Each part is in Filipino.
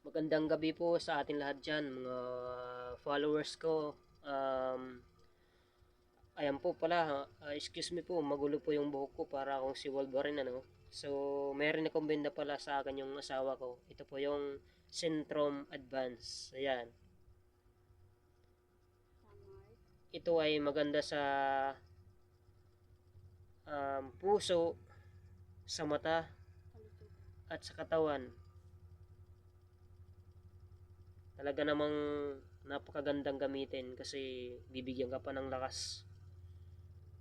Magandang gabi po sa ating lahat dyan, mga followers ko. Ayan po pala, excuse me po, magulo po yung buhok ko para akong si Wolverine, ano. So, meron na kumbenda pala sa akin yung asawa ko. Ito po yung Centrum Advance. Ayan. Ito ay maganda sa puso, sa mata, at sa katawan. Talaga namang napakagandang gamitin kasi bibigyan ka pa ng lakas.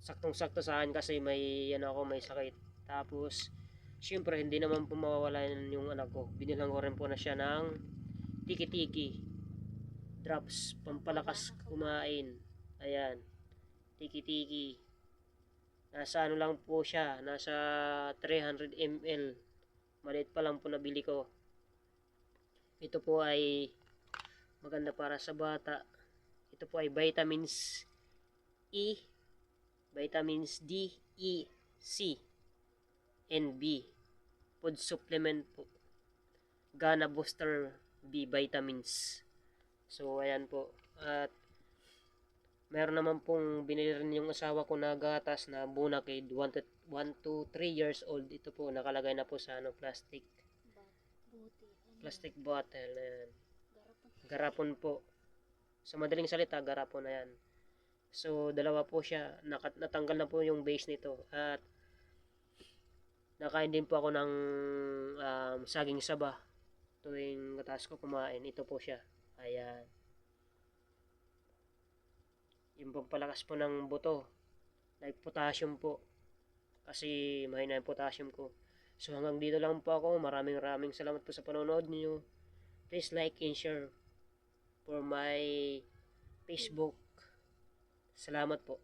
Saktong-sakto sa akin kasi may sakit. Tapos syempre hindi naman po mawawala yung anak ko. Binilang ko rin po na siya ng tiki-tiki drops pampalakas kumain. Ayan, tiki-tiki. Nasa ano lang po siya, nasa 300 ml. Maliit pa lang po nabili ko. Ito po ay maganda para sa bata. Ito po ay vitamins E, vitamins D, E, C, and B. Food supplement po. Gana Booster B vitamins. So, ayan po. At meron naman pong binili rin yung asawa ko na gatas na Bonakid 1 to 3 years old. Ito po, nakalagay na po sa plastic bottle. Ayan. Garapon po. Sa madaling salita, garapon na yan. So, dalawa po siya. Natanggal na po yung base nito. At nakain din po ako ng saging saba tuwing mataas ko kumain. Ito po siya. Ayan. Yung pampalakas po ng buto. Like potassium po. Kasi mahina yung potassium ko. So hanggang dito lang po ako. Maraming salamat po sa panonood niyo. Please like and share for my Facebook. Salamat po.